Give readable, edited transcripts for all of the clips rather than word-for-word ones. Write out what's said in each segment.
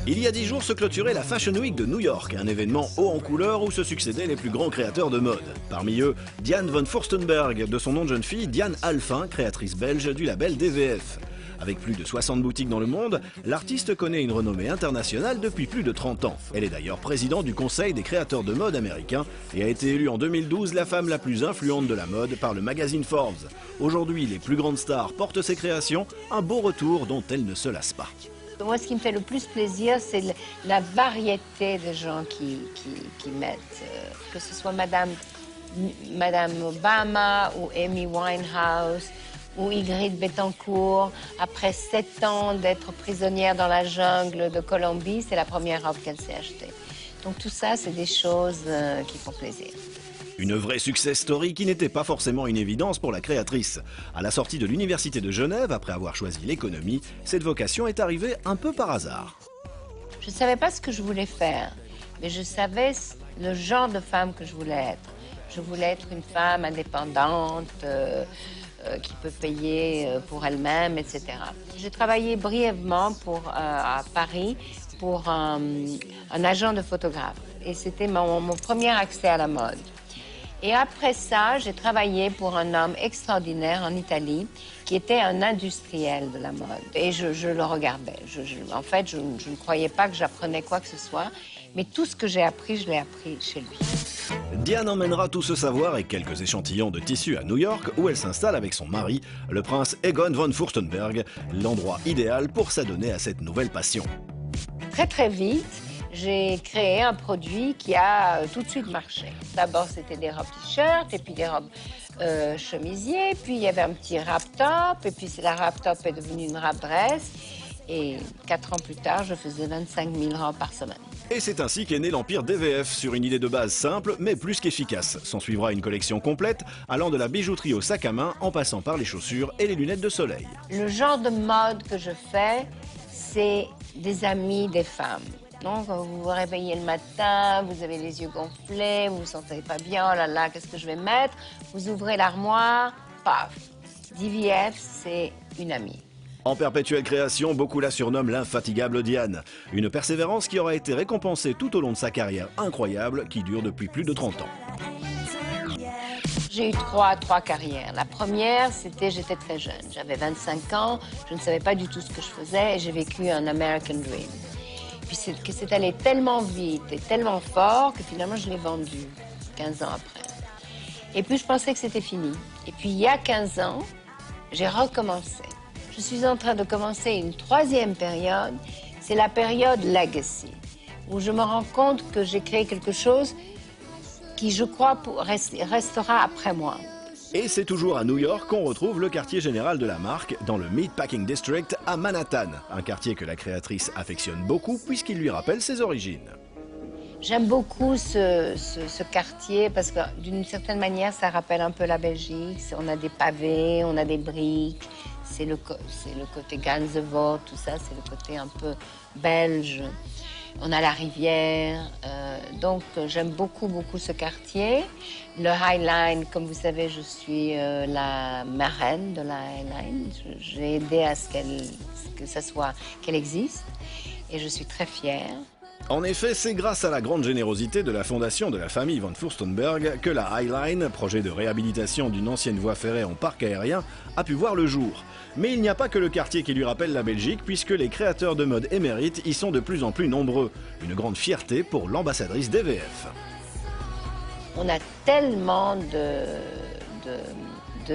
Il y a 10 jours se clôturait la Fashion Week de New York, un événement haut en couleur où se succédaient les plus grands créateurs de mode. Parmi eux, Diane von Furstenberg, de son nom de jeune fille, Diane Alphin, créatrice belge du label DVF. Avec plus de 60 boutiques dans le monde, l'artiste connaît une renommée internationale depuis plus de 30 ans. Elle est d'ailleurs présidente du Conseil des créateurs de mode américains et a été élue en 2012 la femme la plus influente de la mode par le magazine Forbes. Aujourd'hui, les plus grandes stars portent ses créations, un beau retour dont elle ne se lasse pas. Moi, ce qui me fait le plus plaisir, c'est la variété de gens qui mettent. Que ce soit Madame Obama ou Amy Winehouse ou Ingrid Betancourt. Après 7 ans d'être prisonnière dans la jungle de Colombie, c'est la première robe qu'elle s'est achetée. Donc tout ça, c'est des choses qui font plaisir. Une vraie success story qui n'était pas forcément une évidence pour la créatrice. À la sortie de l'université de Genève, après avoir choisi l'économie, cette vocation est arrivée un peu par hasard. Je ne savais pas ce que je voulais faire, mais je savais le genre de femme que je voulais être. Je voulais être une femme indépendante, qui peut payer pour elle-même, etc. J'ai travaillé brièvement à Paris pour un agent de photographe. Et c'était mon premier accès à la mode. Et après ça, j'ai travaillé pour un homme extraordinaire en Italie qui était un industriel de la mode. Et je le regardais. En fait, je ne croyais pas que j'apprenais quoi que ce soit. Mais tout ce que j'ai appris, je l'ai appris chez lui. Diane emmènera tout ce savoir et quelques échantillons de tissus à New York où elle s'installe avec son mari, le prince Egon von Furstenberg, l'endroit idéal pour s'adonner à cette nouvelle passion. Très très vite, j'ai créé un produit qui a tout de suite marché. D'abord, c'était des robes t-shirt, et puis des robes chemisiers, puis il y avait un petit wrap top, et puis la wrap top est devenue une wrap dress. Et 4 ans plus tard, je faisais 25 000 robes par semaine. Et c'est ainsi qu'est né l'empire DVF, sur une idée de base simple, mais plus qu'efficace. S'en suivra une collection complète, allant de la bijouterie au sac à main, en passant par les chaussures et les lunettes de soleil. Le genre de mode que je fais, c'est des amis des femmes. Donc, vous vous réveillez le matin, vous avez les yeux gonflés, vous vous sentez pas bien, oh là là, qu'est-ce que je vais mettre? Vous ouvrez l'armoire, paf! DVF, c'est une amie. En perpétuelle création, beaucoup la surnomment l'infatigable Diane. Une persévérance qui aura été récompensée tout au long de sa carrière incroyable qui dure depuis plus de 30 ans. J'ai eu trois carrières. La première, j'étais très jeune. J'avais 25 ans, je ne savais pas du tout ce que je faisais et j'ai vécu un American Dream. Puis c'est allé tellement vite et tellement fort que finalement je l'ai vendu 15 ans après. Et puis je pensais que c'était fini. Et puis il y a 15 ans, j'ai recommencé. Je suis en train de commencer une 3e période, c'est la période Legacy, où je me rends compte que j'ai créé quelque chose qui, je crois, restera après moi. Et c'est toujours à New York qu'on retrouve le quartier général de la marque, dans le Meatpacking District à Manhattan, un quartier que la créatrice affectionne beaucoup puisqu'il lui rappelle ses origines. J'aime beaucoup ce quartier parce que d'une certaine manière, ça rappelle un peu la Belgique. On a des pavés, on a des briques. C'est le côté Gansevoort, tout ça, c'est le côté un peu belge. On a la rivière, donc j'aime beaucoup ce quartier. Le High Line, comme vous savez, je suis la marraine de la High Line. J'ai aidé à qu'elle existe et je suis très fière. En effet, c'est grâce à la grande générosité de la fondation de la famille von Furstenberg que la High Line, projet de réhabilitation d'une ancienne voie ferrée en parc aérien, a pu voir le jour. Mais il n'y a pas que le quartier qui lui rappelle la Belgique, puisque les créateurs de mode émérites y sont de plus en plus nombreux. Une grande fierté pour l'ambassadrice DVF. On a tellement de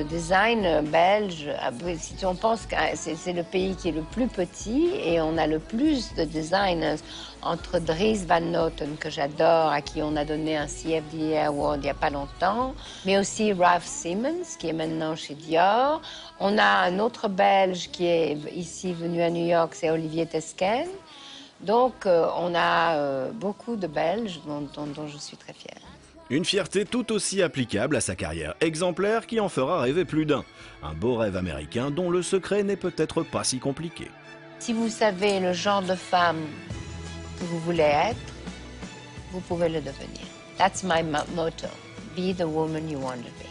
design belge. Si on pense que c'est le pays qui est le plus petit et on a le plus de designers entre Dries Van Noten, que j'adore, à qui on a donné un CFDA Award il n'y a pas longtemps, mais aussi Ralph Simmons, qui est maintenant chez Dior. On a un autre Belge qui est ici venu à New York, c'est Olivier Tesken. Donc on a beaucoup de Belges dont je suis très fière. Une fierté tout aussi applicable à sa carrière exemplaire qui en fera rêver plus d'un. Un beau rêve américain dont le secret n'est peut-être pas si compliqué. Si vous savez le genre de femme que vous voulez être, vous pouvez le devenir. That's my motto. Be the woman you want to be.